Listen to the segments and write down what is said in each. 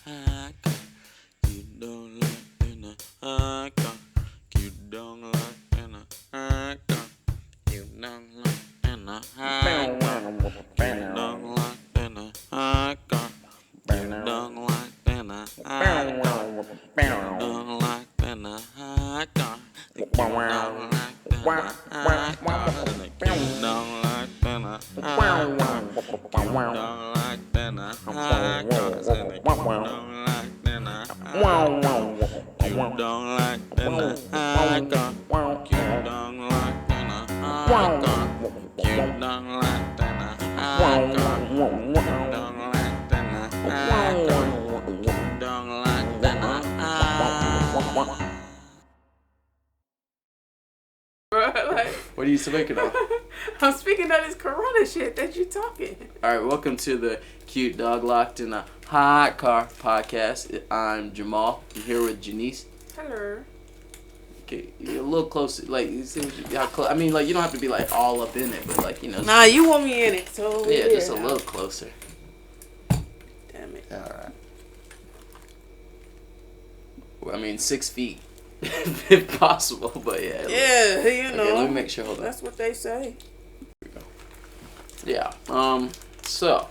high car. You don't like in a high car. You don't like in a high car. You don't like in a high car. You don't like in a high car. You don't like in a high car. You don't like in a high car. You don't like in a high car. You don't like in a high car. You don't like in a high car. You don't like in a high car. You don't like in a high car. You don't like in a high car. You don't like in a high car. You don't like in a high car. You don't like in a high car. What are you speaking of? I'm speaking of this Corona shit that you talking. Alright, welcome to the Cute Dog Locked in a Hot Car podcast. I'm Jamal. I'm here with Janece. Hello. Okay, you're a little closer. Like, you see how close? I mean, like, you don't have to be like all up in it, but like, you know. Nah, you want me in it, so yeah, just a little closer. Damn it. Alright. Well, I mean, 6 feet. If possible, but yeah. Yeah, you know. Okay, let me make sure. Hold on. That's what they say. Here we go. Yeah. So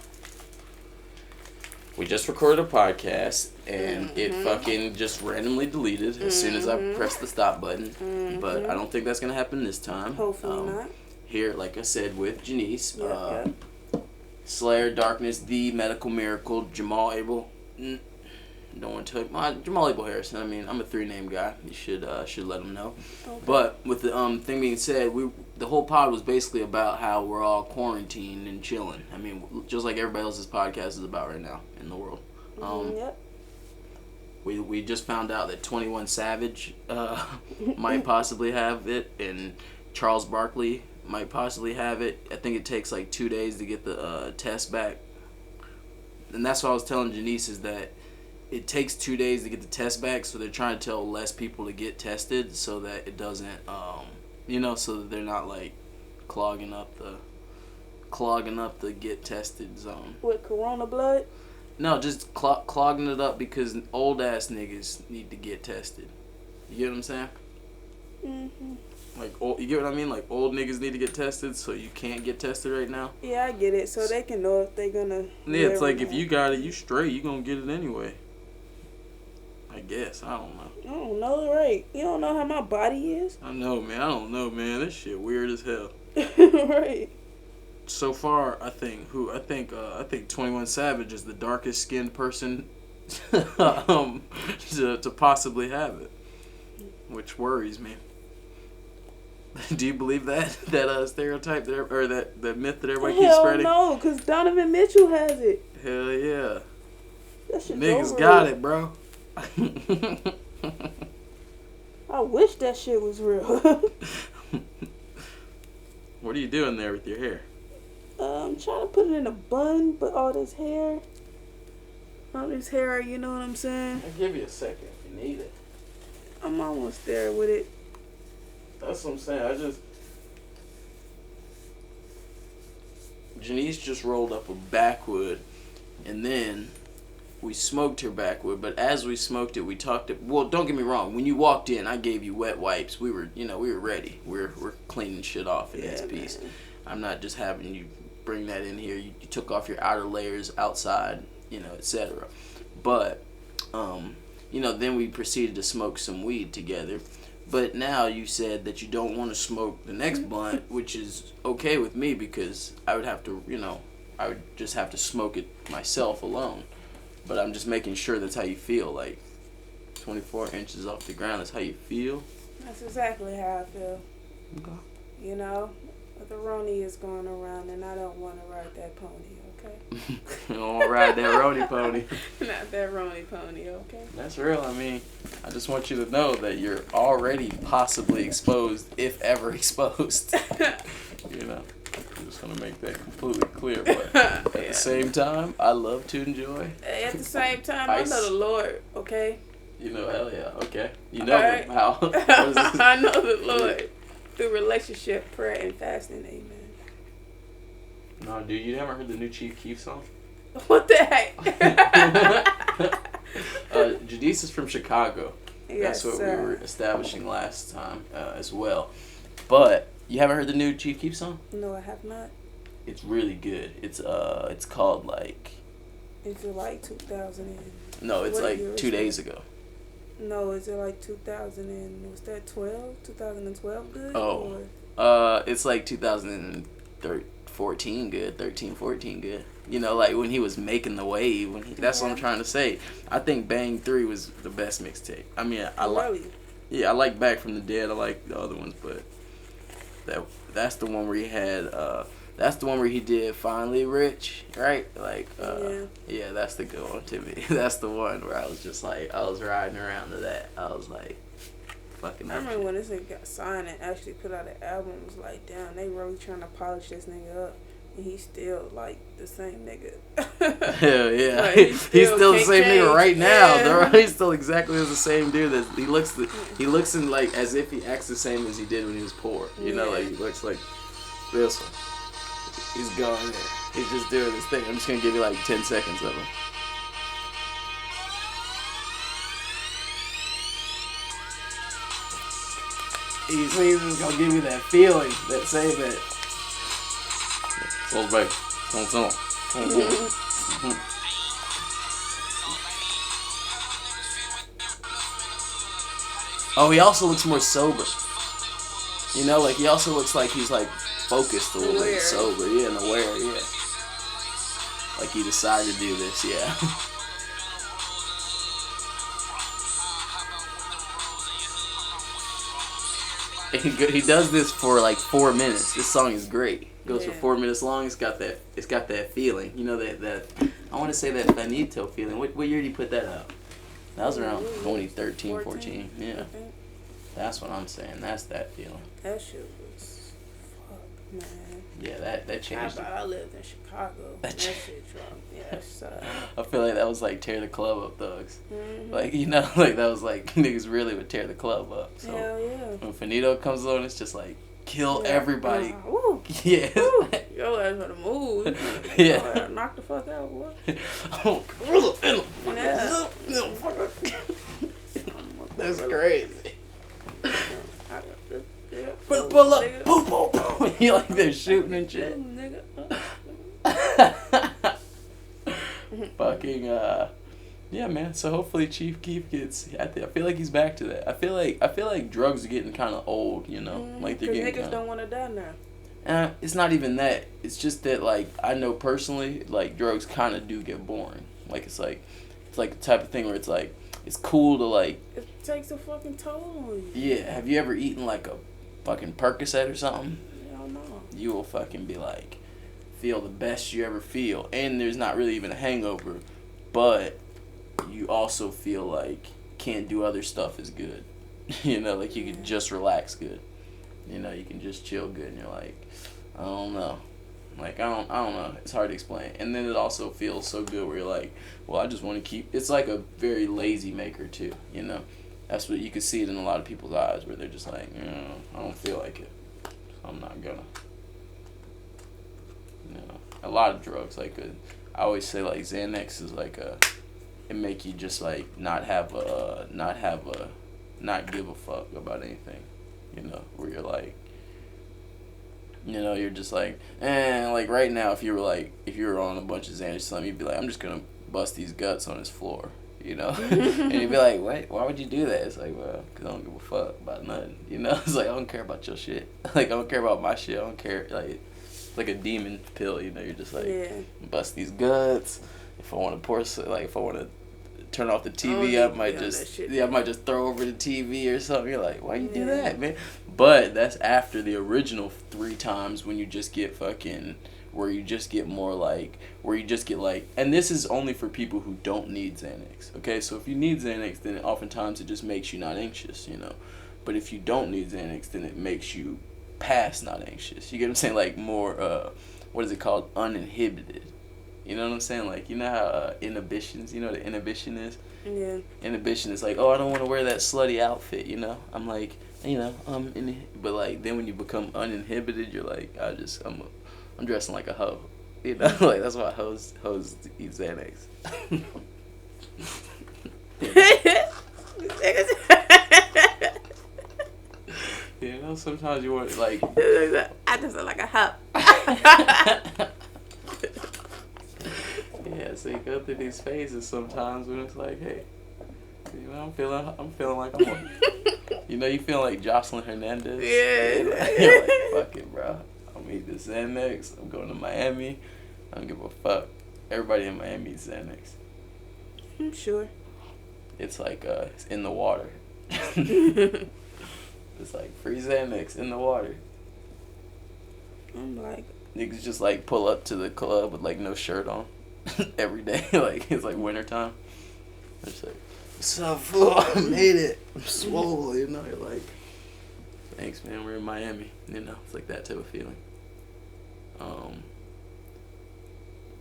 we just recorded a podcast and it fucking just randomly deleted as soon as I pressed the stop button. But I don't think that's gonna happen this time. Hopefully not. Here, like I said, with Janece, Yep. Slayer, Darkness, The Medical Miracle, Jamal Abel. Don't want to tell you. Jamal Abel Harrison. I mean, I'm a 3-name guy. You should let him know. Okay. But with the thing being said, the whole pod was basically about how we're all quarantined and chilling. I mean, just like everybody else's podcast is about right now in the world. Yep. We just found out that 21 Savage might possibly have it, and Charles Barkley might possibly have it. I think it takes like 2 days to get the test back. And that's what I was telling Janece is that it takes 2 days to get the test back, so they're trying to tell less people to get tested so that it doesn't, so that they're not like clogging up the get tested zone. With Corona blood? No, just clogging it up because old ass niggas need to get tested. You get what I'm saying? Mhm. Like you get what I mean? Like old niggas need to get tested, so you can't get tested right now. Yeah, I get it. So they can know if they're gonna. Yeah, it's like if you got it, you straight. You gonna get it anyway. I guess. I don't know. I don't know, right? You don't know how my body is? I know, man. I don't know, man. This shit weird as hell. Right. So far, I think 21 Savage is the darkest skinned person to possibly have it, which worries me. Do you believe that stereotype or that myth that everybody keeps spreading? Hell no, because Donovan Mitchell has it. Hell yeah. That shit's Niggas got it, bro. I wish that shit was real. What are you doing there with your hair? I'm trying to put it in a bun, but all this hair, you know what I'm saying? I'll give you a second if you need it. I'm almost there with it. That's what I'm saying. Janece just rolled up a backwood, and then we smoked her backwood. But as we smoked it, we talked. Well, don't get me wrong. When you walked in, I gave you wet wipes. We were ready. We're cleaning shit off in this piece. Man. I'm not just having you bring that in here. You took off your outer layers outside, etc. But, then we proceeded to smoke some weed together. But now you said that you don't want to smoke the next blunt, which is okay with me because I would have to, I would just have to smoke it myself alone. But I'm just making sure that's how you feel. Like 24 inches off the ground is how you feel. That's exactly how I feel. Okay. You know, the Roni is going around, and I don't want to ride that pony. Okay. You don't want to ride that Roni pony. Not that Roni pony. Okay. That's real. I mean, I just want you to know that you're already possibly exposed, if ever exposed. I'm just going to make that completely clear. But at the same time, I love to enjoy. At the same time, Ice. I know the Lord, okay? Hell yeah. Okay. You know right. how. I know the Lord through relationship, prayer, and fasting. Amen. No, dude, you never heard the new Chief Keef song? What the heck? Chiefs is from Chicago. Yes, That's what sir. we were establishing last time as well. But you haven't heard the new Chief Keef song? No, I have not. It's really good. It's called like. Is it like 2000 and... No, it's what like year 2 is days it? ago. No, is it like 2000 and... Was that 2012 good? Oh. It's like 2014 good, 13, 14 good. You know, like when he was making the wave. That's what I'm trying to say. I think Bang 3 was the best mixtape. I mean, I like. Really? Yeah, I like Back from the Dead. I like the other ones, but that's the one where he had. That's the one where he did Finally Rich, right? Like, yeah, that's the good one to me. That's the one where I was just like, I was riding around to that. I was like, fucking. I remember when this nigga got signed and actually put out an album. It was like, damn, they really trying to polish this nigga up. And he's still like the same nigga. Hell yeah, Like, he's still the can't same nigga change. right now. Yeah. He's still exactly the same dude. That he looks in like as if he acts the same as he did when he was poor. You know, like he looks like this one. He's going there. He's just doing his thing. I'm just gonna give you like 10 seconds of him. He's just gonna give you that feeling, that same that. Old baby. Don't. Oh, he also looks more sober. You know, like he also looks like he's like focused a little bit, sober, yeah, and aware, yeah. Like he decided to do this, yeah. He does this for like 4 minutes. This song is great. It goes for 4 minutes long. It's got that feeling. You know that I want to say that finito feeling. What year did he put that out? That was around 2013, 14. Yeah. That's what I'm saying. That's that feeling. That shit was fuck, man. Yeah, that changed. I lived in Chicago. That shit dropped. Yes, I feel like that was like tear the club up thugs. Mm-hmm. Like, you know, like that was like niggas really would tear the club up. So hell yeah. when Finito comes on, it's just like kill everybody. Woo. Yeah. Woo. Yo ass for the move. Yeah. Knock the fuck out, boy. Oh, that's crazy. Pull up, boom, boom, boom. You like they're shooting and shit. Fucking yeah, man. So hopefully Chief Keef gets. I feel like he's back to that. I feel like drugs are getting kind of old. You know, like they're getting. Niggas don't want to die now. It's not even that. It's just that like I know personally, like drugs kind of do get boring. Like it's like the type of thing where it's like it's cool to like. It takes a fucking toll on you. Yeah. Have you ever eaten like a fucking Percocet or something? Hell no. You will fucking be like, feel the best you ever feel, and there's not really even a hangover, but you also feel like can't do other stuff as good. You know, like you can just relax good. You know, you can just chill good, and you're like, I don't know. Like, I don't know. It's hard to explain. And then it also feels so good where you're like, well, I just want to keep... It's like a very lazy maker, too, you know? That's what you can see it in a lot of people's eyes where they're just like, I don't feel like it. I'm not gonna. You know, a lot of drugs, like, I always say, like, Xanax is like it make you just, like, not give a fuck about anything, you know, where you're like, you know, you're just like, like right now, if you were on a bunch of Xanax, let me be like, I'm just gonna bust these guts on his floor, you know, and you'd be like, wait, why would you do that? It's like, well, cause I don't give a fuck about nothing, you know. It's like I don't care about your shit, like I don't care about my shit. I don't care, like it's like a demon pill, you know. You're just like, bust these guts. If I want to if I want to turn off the TV, I might just throw over the TV or something. You're like, why you do that, man? But that's after the original 3 times when you just get fucking, where you just get more like, and this is only for people who don't need Xanax, okay? So if you need Xanax, then oftentimes it just makes you not anxious, you know? But if you don't need Xanax, then it makes you past not anxious. You get what I'm saying? Like more, what is it called? Uninhibited. You know what I'm saying? Like, you know how inhibitions, you know what an inhibition is? Yeah. Inhibition is like, oh, I don't want to wear that slutty outfit, you know? I'm like, you know, but like, then when you become uninhibited, you're like, I'm dressing like a hoe. You know? Like, that's why hoes eat Xanax. You know, sometimes you want like. I just feel like a hop. Yeah, so you go through these phases sometimes when it's like, hey, you know, I'm feeling like I'm. You know, you feel like Jocelyn Hernandez. Yeah. You're like, fuck it, bro. I'm eating Xanax. I'm going to Miami. I don't give a fuck. Everybody in Miami eats Xanax. I'm sure. It's like it's in the water. It's like free Xanax in the water. I'm like, Niggas just like pull up to the club with like no shirt on every day. Like it's like wintertime. They're just like, what's up, fool? I made it. I'm swole. You know, you're like, thanks, man. We're in Miami. You know, it's like that type of feeling.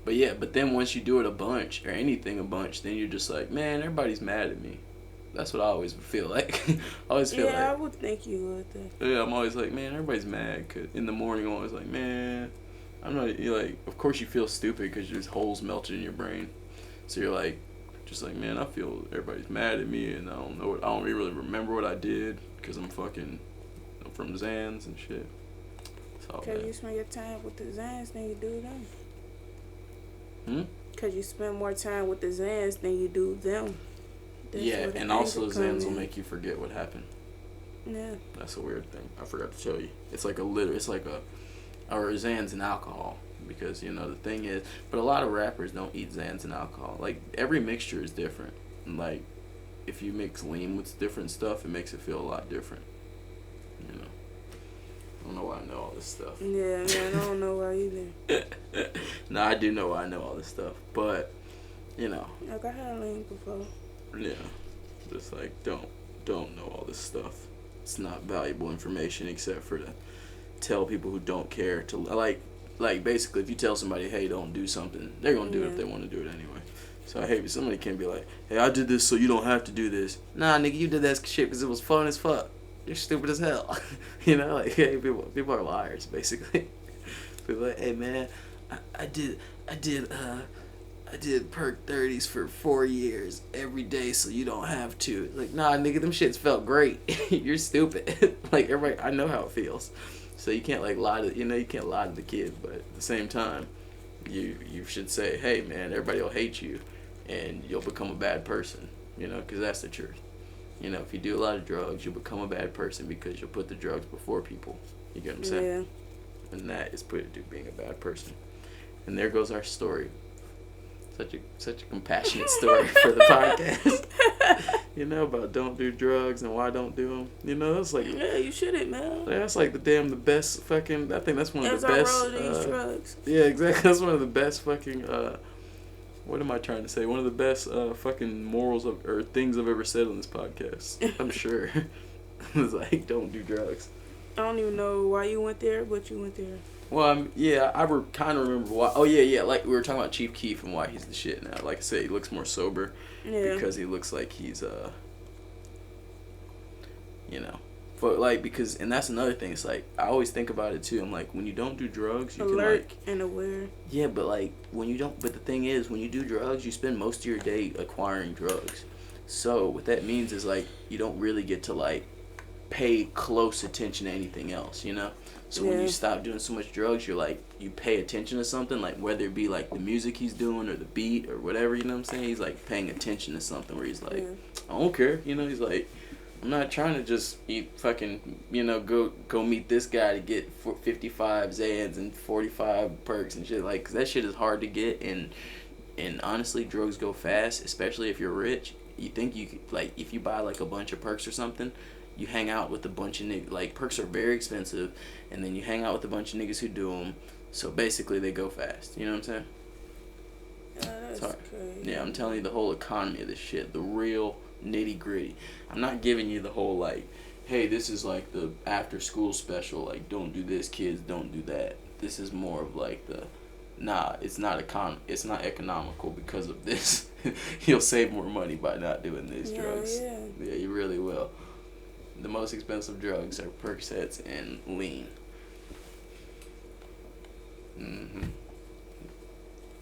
But yeah, but then once you do it a bunch or anything a bunch, then you're just like, man, everybody's mad at me. That's what I always feel like. I always feel like. Yeah, I would think you would. Yeah, I'm always like, man, everybody's mad. Cause in the morning, I'm always like, man, I'm not. You're like, of course you feel stupid because there's holes melted in your brain. So you're like, just like, man, I feel everybody's mad at me, and I don't know what. I don't really remember what I did because I'm fucking from Zans and shit. Because you spend your time with the Zans than you do them. Because you spend more time with the Zans than you do them. That's yeah, and also Zans will make you forget what happened. Yeah. That's a weird thing. I forgot to tell you. It's like or Zans and alcohol. Because, you know, the thing is, but a lot of rappers don't eat Zans and alcohol. Like, every mixture is different. Like, if you mix lean with different stuff, it makes it feel a lot different. You know. I don't know why I know all this stuff. Yeah, man, I don't know why either. No, I do know why I know all this stuff. But, you know. Like, I had lean before. Yeah. Just like, don't know all this stuff. It's not valuable information except for to tell people who don't care to, like basically if you tell somebody, hey, don't do something, they're going to do it if they want to do it anyway. So, hey, somebody can't be like, hey, I did this so you don't have to do this. Nah, nigga, you did that shit because it was fun as fuck. You're stupid as hell. You know, like, hey, people are liars, basically. People are like, hey, man, I did perk 30s for 4 years every day so you don't have to. Like, nah, nigga, them shits felt great. You're stupid. Like, everybody, I know how it feels. So you can't, like, you can't lie to the kid, but at the same time, you should say, hey, man, everybody will hate you and you'll become a bad person, you know, because that's the truth. You know, if you do a lot of drugs, you'll become a bad person because you'll put the drugs before people. You get what I'm saying? Yeah. And that is put to being a bad person. And there goes our story. Such a compassionate story for the podcast. You know, about don't do drugs and why don't do them. You know, that's like, yeah, you shouldn't, man. That's like the best fucking. I think that's one of the best. As I roll these drugs. Yeah, exactly. That's one of the best fucking. What am I trying to say? One of the best fucking morals or things I've ever said on this podcast. I'm sure. It's like, don't do drugs. I don't even know why you went there, but you went there. Well, I kind of remember why. Oh, yeah, like, we were talking about Chief Keef and why he's the shit now. Like I said, he looks more sober. Yeah. Because he looks like he's, you know. But, like, because, and that's another thing. It's like, I always think about it, too. I'm like, when you don't do drugs, you alert can, like. and aware. Yeah, but, like, when you don't, but the thing is, when you do drugs, you spend most of your day acquiring drugs. So, what that means is, like, you don't really get to, like, pay close attention to anything else, you know? So when you stop doing so much drugs, you're like, you pay attention to something, like whether it be like the music he's doing or the beat or whatever, you know what I'm saying? He's like paying attention to something where he's like, I don't care, you know? He's like, I'm not trying to just eat fucking, you know, go meet this guy to get 55 Zans and 45 perks and shit, like, 'cause that shit is hard to get, and honestly, drugs go fast, especially if you're rich. You think you could, like, if you buy like a bunch of perks or something, you hang out with a bunch of niggas. Like, perks are very expensive, and then you hang out with a bunch of niggas who do them. So basically, they go fast. You know what I'm saying? That's crazy. Yeah, I'm telling you the whole economy of this shit, the real nitty gritty. I'm not giving you the whole like, hey, this is like the after school special. Like, don't do this, kids. Don't do that. This is more of like the, nah, it's not economical because of this. You'll save more money by not doing these drugs. Yeah, you really will. The most expensive drugs are Percocets and lean.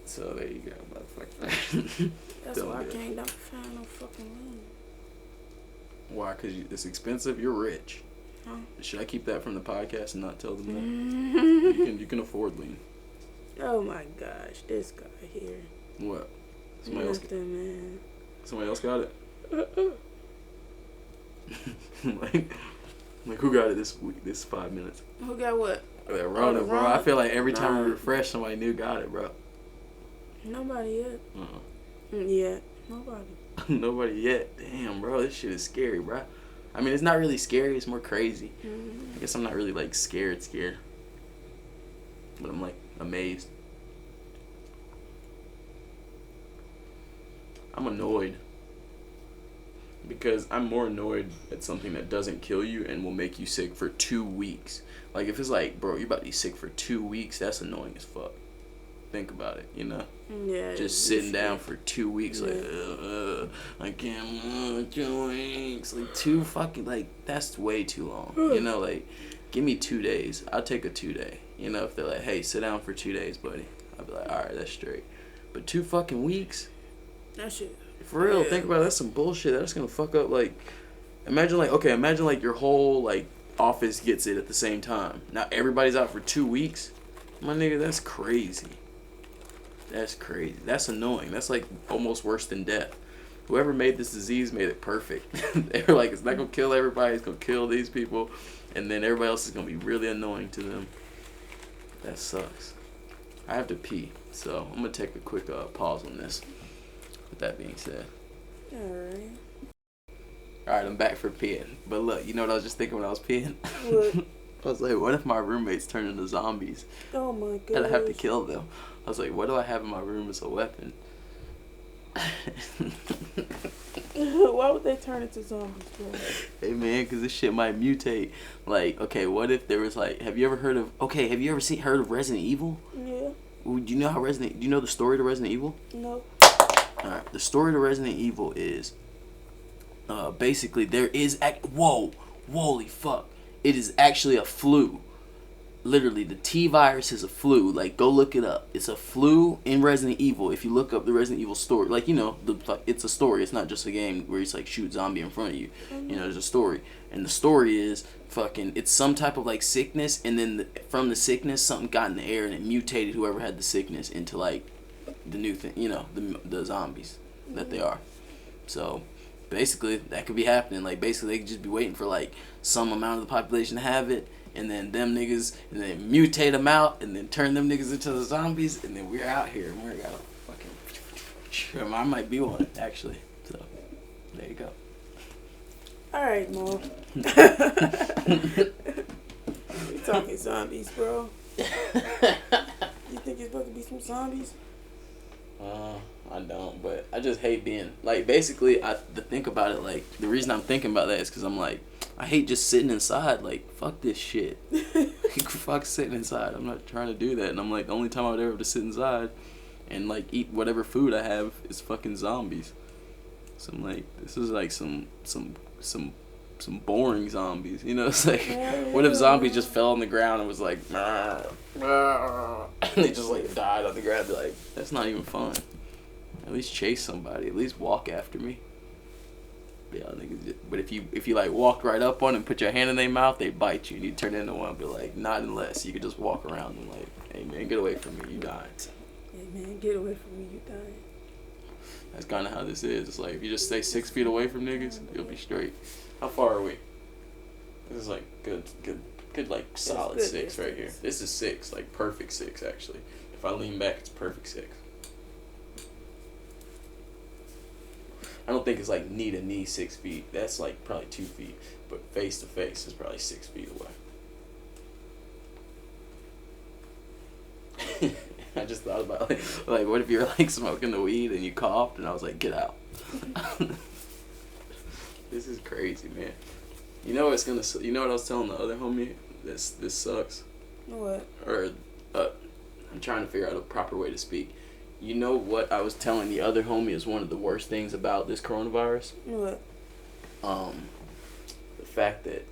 So there you go, motherfucker. That's why I can't find no fucking lean. Why? Because it's expensive. You're rich. Huh? Should I keep that from the podcast and not tell them that? You can afford lean. Oh my gosh, this guy here. What? Man. Somebody else got it. like who got it this week? This 5 minutes. Who got what? That Rona, bro. Rona? I feel like every time we refresh, somebody new got it, bro. Nobody yet. Yeah. Nobody. Nobody yet. Damn, bro. This shit is scary, bro. I mean, it's not really scary. It's more crazy. I guess I'm not really like scared, but I'm like amazed. I'm annoyed because I'm more annoyed at something that doesn't kill you and will make you sick for 2 weeks. Like if it's like, bro, you about to be sick for 2 weeks, that's annoying as fuck. Think about it, you know? Yeah. Just sitting down for 2 weeks, like, I can't, 2 weeks, like 2 fucking, like, that's way too long, you know? Like, give me 2 days. I'll take a 2-day, you know? If they're like, hey, sit down for 2 days, buddy, I'll be like, all right, that's straight. But 2 fucking weeks? That shit. For real, think about it. That's some bullshit. That's gonna fuck up, like, imagine like your whole, like, office gets it at the same time. Now everybody's out for 2 weeks? My nigga, that's crazy. That's crazy. That's annoying. That's, like, almost worse than death. Whoever made this disease made it perfect. They were like, it's not gonna kill everybody, it's gonna kill these people, and then everybody else is gonna be really annoying to them. That sucks. I have to pee, so I'm gonna take a quick pause on this. With that being said. Alright. Alright, I'm back for peeing. But look, you know what I was just thinking when I was peeing? What? I was like, what if my roommates turn into zombies? Oh my god. And I have to kill them. I was like, what do I have in my room as a weapon? Why would they turn into zombies, bro? Hey man, because this shit might mutate. Like, okay, what if there was like, have you ever heard of Resident Evil? Yeah. Do you know do you know the story to Resident Evil? No. Alright, the story to Resident Evil is, basically there is, holy fuck. It is actually a flu. Literally, the T virus is a flu. Like, go look it up. It's a flu in Resident Evil. If you look up the Resident Evil story, like, you know, it's a story. It's not just a game where it's like shoot zombie in front of you. You know, there's a story, and the story is it's some type of like sickness, and then from the sickness, something got in the air and it mutated whoever had the sickness into like the new thing. You know, the zombies that they are. So basically, that could be happening. Like, basically, they could just be waiting for like some amount of the population to have it. And then them niggas, and then mutate them out, and then turn them niggas into the zombies, and then we're out here, and we're got a fucking. I might be one actually. So there you go. All right, Mo. We talking zombies, bro. You think it's about to be some zombies? I don't, but I just hate being like. Basically, to think about it, like the reason I'm thinking about that is because I'm like, I hate just sitting inside. Like, fuck this shit. Fuck sitting inside. I'm not trying to do that. And I'm like, the only time I would ever have to sit inside and like eat whatever food I have is fucking zombies. So I'm like, this is like some boring zombies. You know, it's like, what if zombies just fell on the ground and was like, and they just like died on the ground? Be like, that's not even fun. At least chase somebody. At least walk after me. Yeah, niggas. But if you like walk right up on them and put your hand in their mouth, they bite you. And you turn into one. Be like, not unless you could just walk around and like, hey man, get away from me. You dying. Hey man, get away from me. You dying. That's kind of how this is. It's like if you just stay 6 feet away from niggas, you'll be straight. How far are we? This is like good like solid good 6 right here. This is 6, like perfect 6 actually. If I lean back, it's perfect 6. I don't think it's like knee to knee 6 feet. That's like probably 2 feet. But face to face is probably 6 feet away. I just thought about like what if you're like smoking the weed and you coughed and I was like, get out. This is crazy, man. You know what I was telling the other homie? This sucks. What? Or I'm trying to figure out a proper way to speak. You know what I was telling the other homie is one of the worst things about this coronavirus? What? The fact that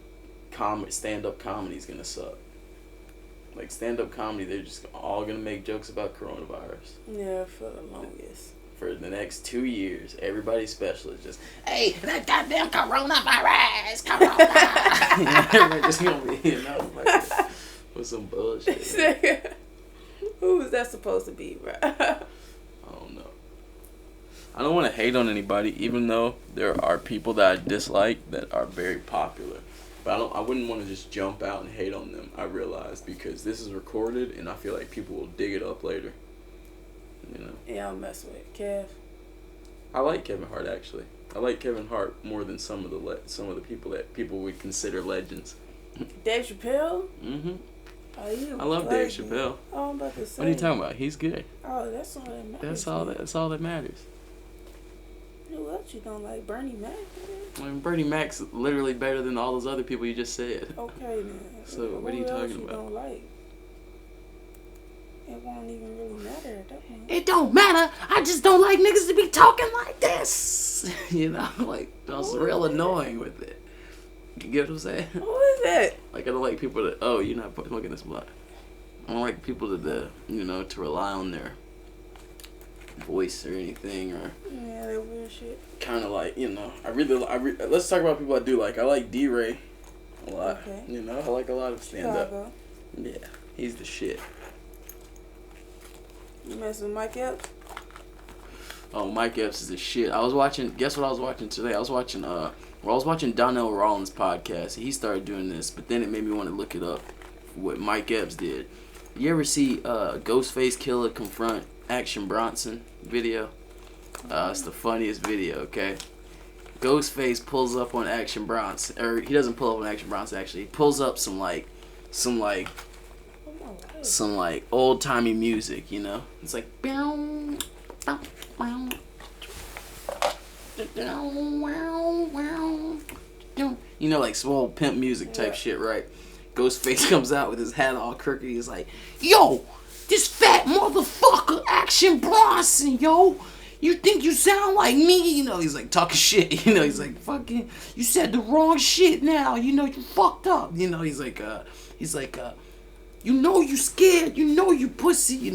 stand-up comedy is gonna suck. Like stand-up comedy, they're just all gonna make jokes about coronavirus. Yeah, for the longest. for the next 2 years, everybody's special is just, hey, that goddamn coronavirus, corona. Everybody just gonna be, like, with some bullshit. Who is that supposed to be, bro? I don't know. I don't want to hate on anybody, even though there are people that I dislike that are very popular. But I wouldn't want to just jump out and hate on them. I realize because this is recorded, and I feel like people will dig it up later. Yeah, I'm messing with Kev. I like Kevin Hart actually. I like Kevin Hart more than some of the people that people would consider legends. Dave Chappelle. I love Dave Chappelle. Oh, I'm about to say. What are you talking about? He's good. Oh, that's all that matters. That's all that matters. Who else you don't like? Bernie Mac? I mean, Bernie Mac's literally better than all those other people you just said. Okay, then. So what are you talking about? Don't like? It won't even really matter at that point. It don't matter. I just don't like niggas to be talking like this. Like, I was real annoying with it. You get what I'm saying? Who is that? Like, I don't like people that, you're not smoking this blunt. I don't like people to rely on their voice or anything, or yeah, that weird shit. Kind of like, let's talk about people I do like. I like D-Ray a lot. Okay. I like a lot of stand-up. Chicago. Yeah, he's the shit. You mess with Mike Epps? Oh, Mike Epps is the shit. Guess what I was watching today? I was watching Donnell Rollins' podcast. He started doing this, but then it made me want to look it up, what Mike Epps did. You ever see Ghostface Killer confront Action Bronson video? It's the funniest video, okay? Ghostface pulls up on Action Bronson, or he doesn't pull up on Action Bronson actually. He pulls up some old timey music, It's like like some old pimp music type shit, right? Ghostface comes out with his hat all crooked. He's like, yo, this fat motherfucker, Action Bronson, yo. You think you sound like me? He's like talking shit. He's like, fucking, you said the wrong shit now. You fucked up. He's like, you scared. You pussy.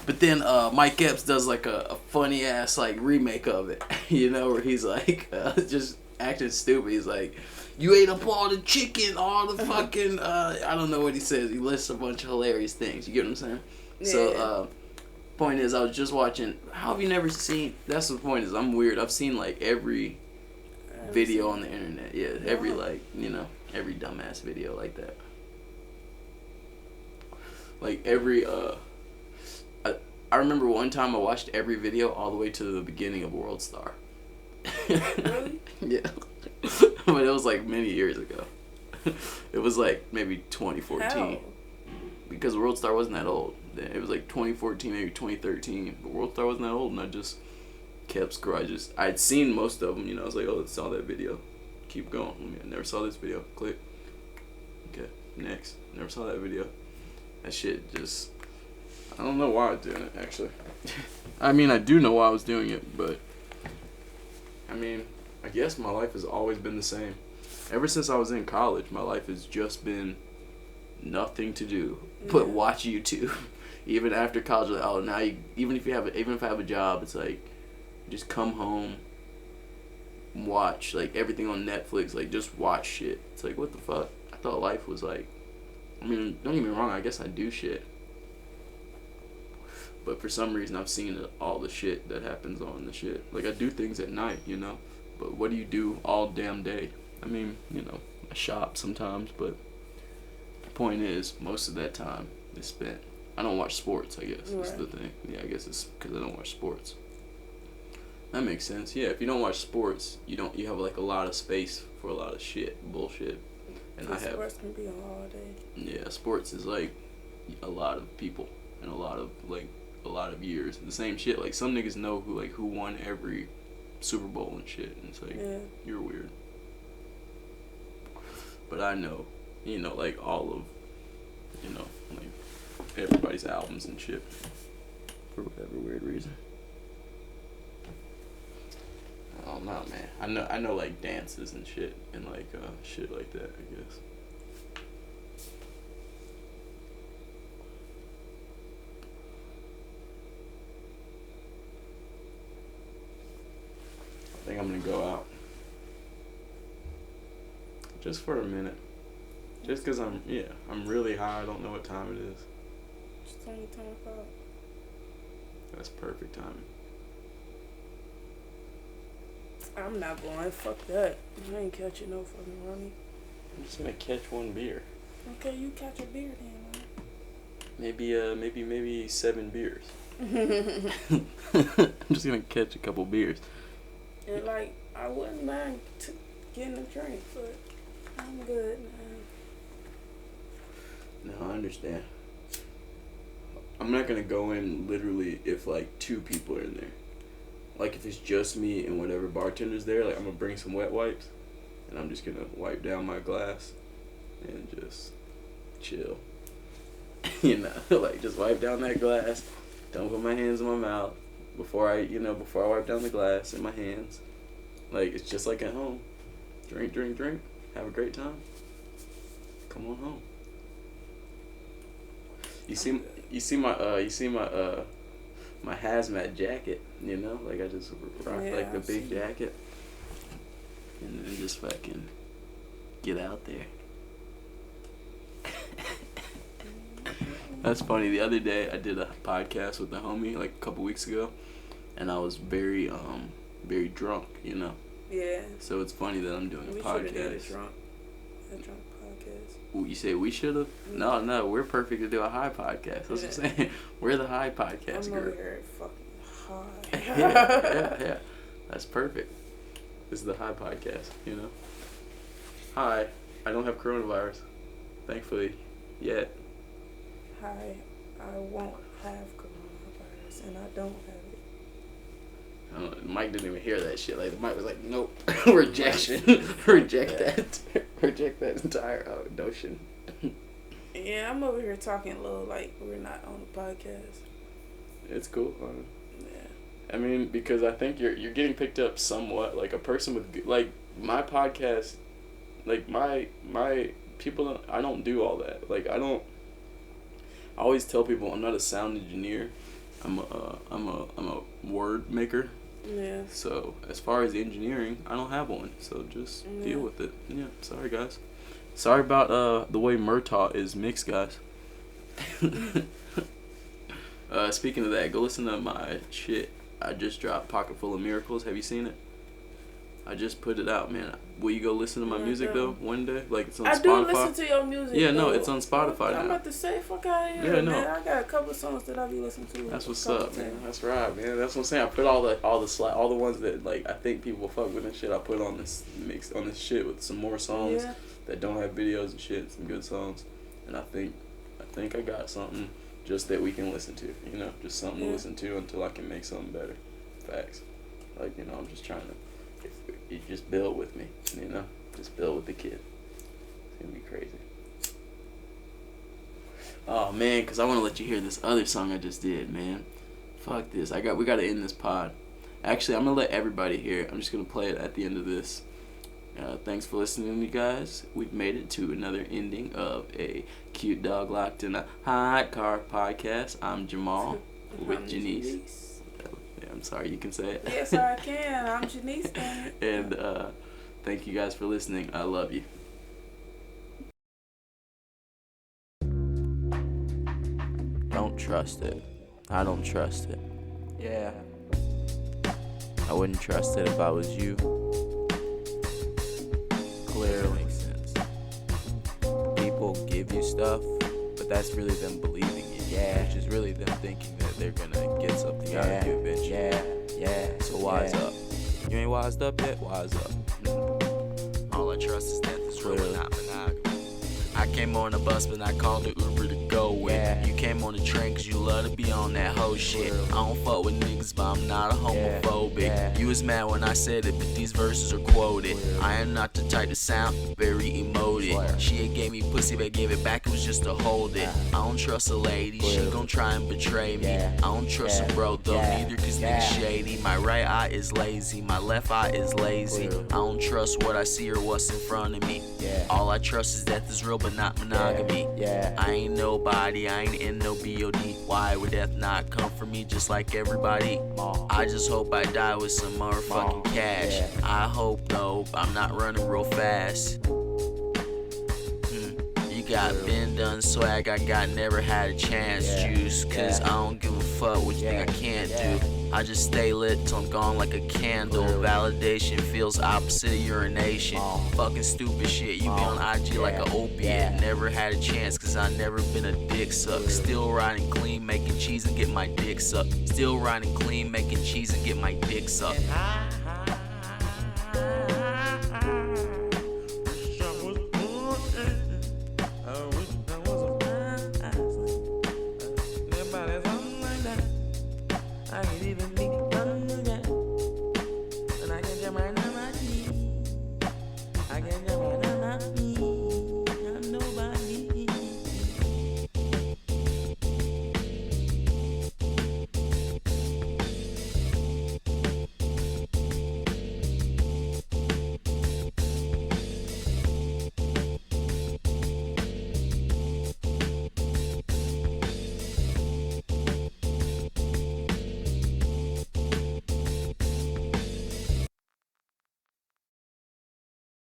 But then Mike Epps does like a funny ass like remake of it. Where he's like just acting stupid. He's like, you ate up all the chicken, all the fucking, I don't know what he says. He lists a bunch of hilarious things. You get what I'm saying? Yeah. So, point is, I was just watching, how have you never seen, that's the point is, I'm weird. I've seen, like, every video on the internet. Yeah, every, like, every dumbass video like that. Like, every, I remember one time I watched every video all the way to the beginning of World Star. Really? Yeah. But it was like many years ago. It was like maybe 2014. How? Because World Star wasn't that old. It was like 2014, maybe 2013. But World Star wasn't that old, and I just kept scrolling. I'd seen most of them, I was like, oh, I saw that video. Keep going. I never saw this video. Click. Okay, next. Never saw that video. That shit just, I don't know why I was doing it, actually. I mean, I do know why I was doing it, but I guess my life has always been the same. Ever since I was in college, my life has just been nothing to do but watch YouTube. Even after college, like, now even if I have a job, it's like just come home, watch like everything on Netflix, like just watch shit. It's like, what the fuck? I thought life was like, don't get me wrong, I guess I do shit. But for some reason, I've seen all the shit that happens on the shit. Like, I do things at night, But what do you do all damn day? I shop sometimes, but the point is, most of that time is spent. I don't watch sports, I guess. That's the thing. Yeah, I guess it's because I don't watch sports. That makes sense. Yeah, if you don't watch sports, you have, like, a lot of space for a lot of bullshit. And sports can be on all day. Yeah, sports is, like, a lot of people and a lot of years. The same shit. Like, some niggas know who won every Super Bowl and shit. And it's like, you're weird. But I know, like all of, like everybody's albums and shit. For whatever weird reason. I don't know, man. I know like dances and shit and like shit like that, I guess. I think I'm gonna go out. Just for a minute. Just because I'm really high. I don't know what time it is. It's only 10 o'clock. That's perfect timing. I'm not going. Fuck that. I ain't catching no fucking Ronnie. I'm just gonna catch one beer. Okay, you catch a beer then, Maybe 7 beers. man. I'm just gonna catch a couple beers. And like, I wouldn't mind getting a drink, but I'm good now. No, I understand. I'm not gonna go in literally if like 2 people are in there. Like if it's just me and whatever bartender's there, like I'm gonna bring some wet wipes and I'm just gonna wipe down my glass and just chill. You know, like just wipe down that glass. Don't put my hands in my mouth before I wipe down the glass in my hands. Like it's just like at home. Drink, have a great time. Come on home. You see my hazmat jacket, you know? Like I just rock like the big jacket. And then just fucking get out there. That's funny. The other day I did a podcast with the homie like a couple weeks ago, and I was very drunk, you know. Yeah. So it's funny that I'm doing a podcast. Did a drunk podcast. Ooh, you say we should have? Mm-hmm. No, we're perfect to do a high podcast. That's what I'm saying. We're the high podcast I'm group. over here fucking high. yeah. That's perfect. This is the high podcast, you know. Hi, I don't have coronavirus, thankfully, yet. Hi, I won't have coronavirus, and I don't have it. Mike didn't even hear that shit. Like Mike was like, "Nope, rejection, reject that entire notion." Yeah, I'm over here talking a little like we're not on the podcast. It's cool. Yeah. I mean, because I think you're getting picked up somewhat. Like a person with like my podcast, like my people. I don't do all that. Like I always tell people I'm not a sound engineer. I'm a word maker. Yeah. So as far as engineering, I don't have one. So just deal with it. Yeah. Sorry guys. Sorry about the way Murtaugh is mixed, guys. Speaking of that, go listen to my shit. I just dropped Pocket Full of Miracles. Have you seen it? I just put it out, man. Will you go listen to my music though one day? Like it's on Spotify. I do listen to your music. Yeah, no, though. it's on Spotify now. I'm about to say, fuck out of here, Yeah, man. no. I got a couple of songs that I be listening to. That's what's up, man. That's right, man. That's what I'm saying. I put all the ones that like I think people will fuck with and shit. I put on this shit with some more songs that don't have videos and shit. Some good songs, and I think I got something just that we can listen to. You know, just something to listen to until I can make something better. Facts. Like I'm just trying to. You just build with me, you know. Just build with the kid. It's gonna be crazy. Oh man, because I want to let you hear this other song I just did, man. Fuck this. We gotta end this pod. Actually, I'm gonna let everybody hear it. I'm just gonna play it at the end of this. Thanks for listening, you guys. We've made it to another ending of a Cute Dog Locked in a Hot Car podcast. I'm Jamal with Janece. I'm sorry, you can say it. Yes, I can. I'm Janece. And thank you guys for listening. I love you. Don't trust it. I don't trust it. Yeah. I wouldn't trust it if I was you. Clearly makes sense. People give you stuff, but that's really them believing you. Yeah. Which is really them thinking that they're gonna get something out of you eventually. Yeah. So wise up. You ain't wised up yet? Wise up. All I trust is that this real, not monogamy. I came on the bus, but I called the Uber to go with. You came on the train cause you love to be on that hoe shit. I don't fuck with niggas, but I'm not a homophobic. You was mad when I said it, but these verses are quoted. I am not the type to sound very emoted. She ain't gave me pussy, but gave it back, it was just to hold it. I don't trust a lady, she gon' try and betray me. I don't trust a bro though, neither cause niggas shady. My right eye is lazy, my left eye is lazy. I don't trust what I see or what's in front of me. All I trust is that this real, but not monogamy. I ain't no nobody. I ain't in no BOD. Why would death not come for me just like everybody? I just hope I die with some motherfucking cash. I hope though I'm not running real fast. You got been done swag, I got never had a chance. Juice, cause I don't give a fuck what you think I can't do. I just stay lit till I'm gone like a candle. Validation feels opposite of urination. Fucking stupid shit, you be on IG like an opiate. Never had a chance cause I never been a dick suck. Still riding clean, making cheese and get my dick sucked. Still riding clean, making cheese and get my dick sucked.